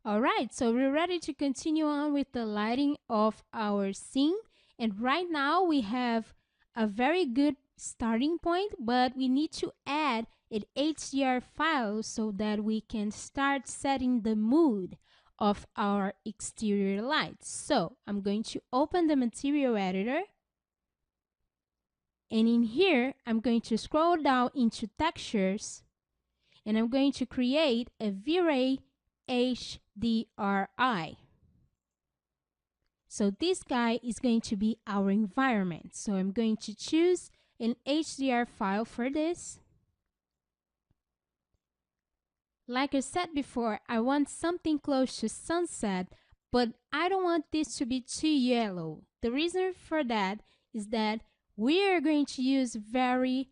Alright, so we're ready to continue on with the lighting of our scene. And right now we have a very good starting point, but we need to add an HDR file so that we can start setting the mood of our exterior lights. So I'm going to open the material editor. And in here, I'm going to scroll down into textures and I'm going to create a V-Ray HDRI. So this guy is going to be our environment. So I'm going to choose an HDR file for this. Like I said before, I want something close to sunset, but I don't want this to be too yellow. The reason for that is that we are going to use very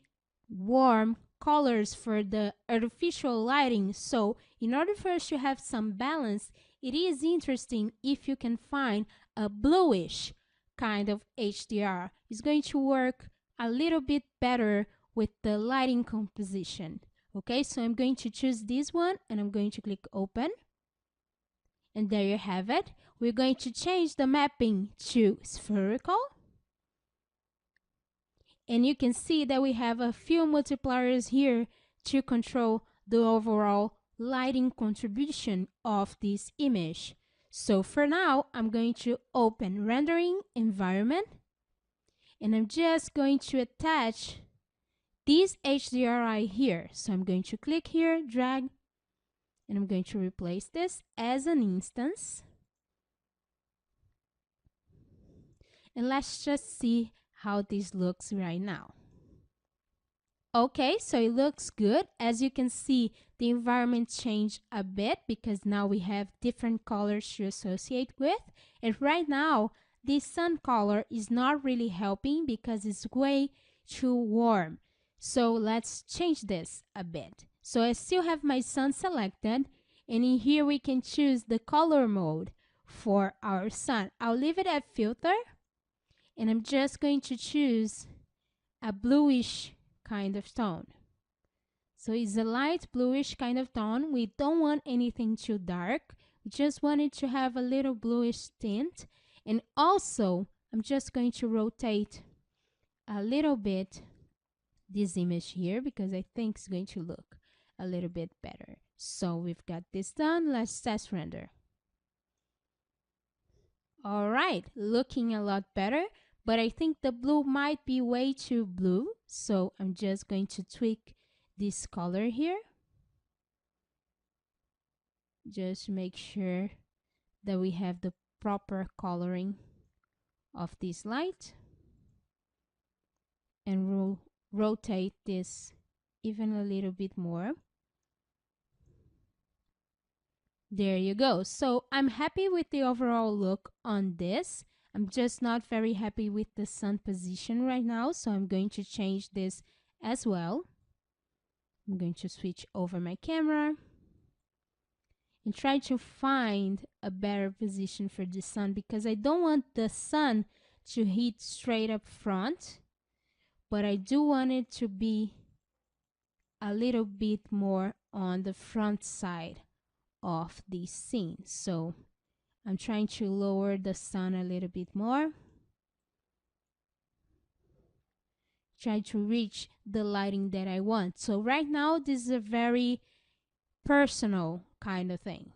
warm colors for the artificial lighting. So in order for us to have some balance, it is interesting if you can find a bluish kind of HDR. It's going to work a little bit better with the lighting composition. Okay, so I'm going to choose this one and I'm going to click open. And there you have it. We're going to change the mapping to spherical. And you can see that we have a few multipliers here to control the overall lighting contribution of this image. So for now, I'm going to open rendering environment. And I'm just going to attach this HDRI here. So I'm going to click here, drag, and I'm going to replace this as an instance. And let's just see how this looks right now. Okay, so it looks good. As you can see, the environment changed a bit because now we have different colors to associate with. And right now, the sun color is not really helping because it's way too warm. So let's change this a bit. So I still have my sun selected, and in here we can choose the color mode for our sun. I'll leave it at filter, and I'm just going to choose a bluish kind of tone. So it's a light bluish kind of tone. We don't want anything too dark. We just want it to have a little bluish tint. And also, I'm just going to rotate a little bit this image here because I think it's going to look a little bit better. So we've got this done. Let's test render. All right, looking a lot better, but I think the blue might be way too blue. So I'm just going to tweak this color here. Just make sure that we have the proper coloring of this light. And we'll rotate this even a little bit more. There you go. So I'm happy with the overall look on this. I'm just not very happy with the sun position right now, so I'm going to change this as well. I'm going to switch over my camera and try to find a better position for the sun because I don't want the sun to hit straight up front, but I do want it to be a little bit more on the front side of the scene. So I'm trying to lower the sun a little bit more. Try to reach the lighting that I want. So right now, this is a very personal kind of thing.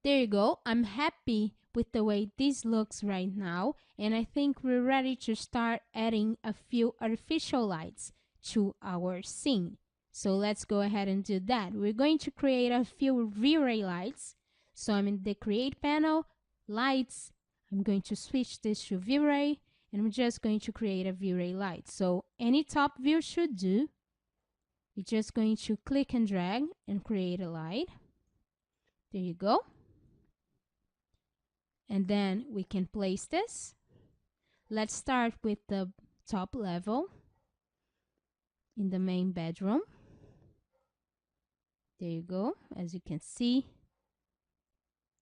There you go. I'm happy with the way this looks right now. And I think we're ready to start adding a few artificial lights to our scene. So let's go ahead and do that. We're going to create a few V-Ray lights. So I'm in the Create panel, Lights. I'm going to switch this to V-Ray, and I'm just going to create a V-Ray light. So any top view should do. You're just going to click and drag and create a light. There you go. And then we can place this. Let's start with the top level in the main bedroom. There you go. As you can see,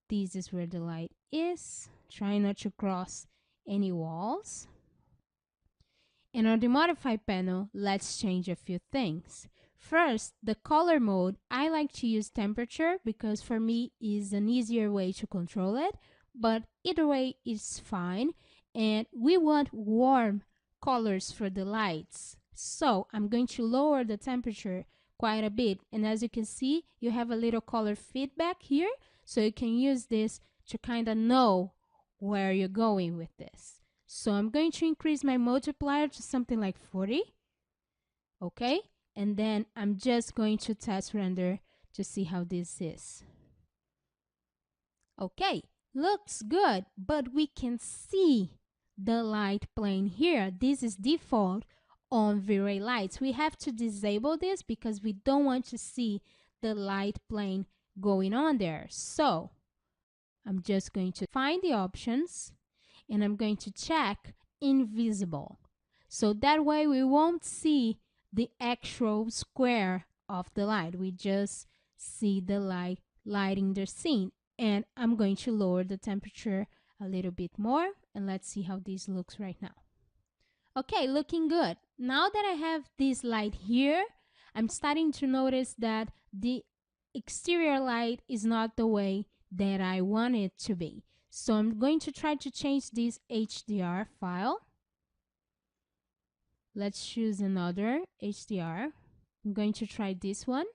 this is where the light is. Try not to cross any walls. And on the modify panel, let's change a few things. First, the color mode, I like to use temperature because for me is an easier way to control it, but either way is fine. And we want warm colors for the lights. So I'm going to lower the temperature quite a bit. And as you can see, you have a little color feedback here. So you can use this to kind of know where you're going with this. So I'm going to increase my multiplier to something like 40. Okay, and then I'm just going to test render to see how this is. Okay, looks good, but we can see the light plane here. This is default on V-Ray lights. We have to disable this because we don't want to see the light plane going on there. So I'm just going to find the options and I'm going to check invisible. So that way we won't see the actual square of the light. We just see the light lighting the scene. And I'm going to lower the temperature a little bit more. And let's see how this looks right now. Okay, looking good. Now that I have this light here, I'm starting to notice that the exterior light is not the way that I want it to be. So I'm going to try to change this HDR file. Let's choose another HDR. I'm going to try this one.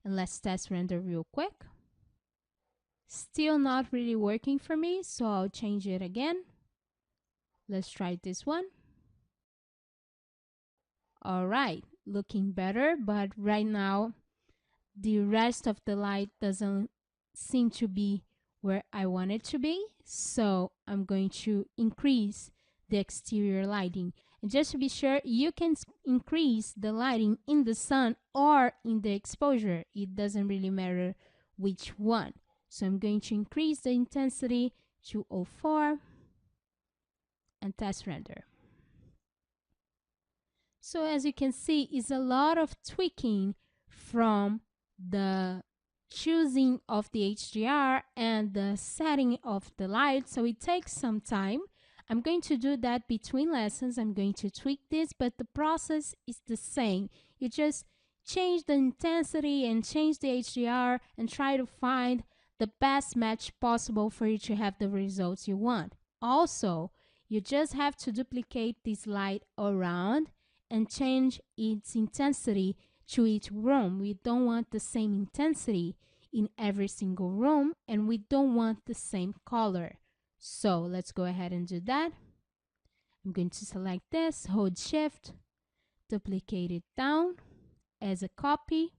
And let's test render real quick. Still not really working for me, so I'll change it again. Let's try this one. All right, looking better, but right now the rest of the light doesn't seem to be where I want it to be. So I'm going to increase the exterior lighting. And just to be sure, you can increase the lighting in the sun or in the exposure. It doesn't really matter which one. So I'm going to increase the intensity to 04 and test render. So as you can see, it's a lot of tweaking from the choosing of the HDR and the setting of the light. So it takes some time. I'm going to do that between lessons. I'm going to tweak this, but the process is the same. You just change the intensity and change the HDR and try to find the best match possible for you to have the results you want. Also, you just have to duplicate this light around and change its intensity to each room. We don't want the same intensity in every single room, and we don't want the same color. So let's go ahead and do that. I'm going to select this, hold shift, duplicate it down as a copy,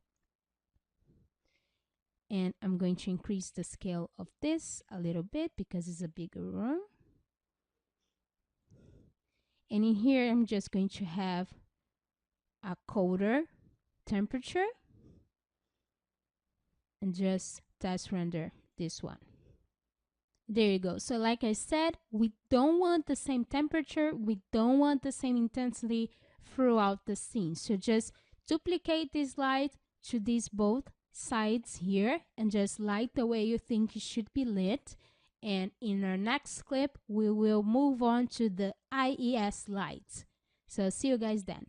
and I'm going to increase the scale of this a little bit because it's a bigger room. And in here, I'm just going to have a colder temperature and just test render this one. There you go. So like I said, we don't want the same temperature. We don't want the same intensity throughout the scene. So just duplicate this light to these both sides here and just light the way you think it should be lit. And in our next clip, we will move on to the IES lights. So see you guys then.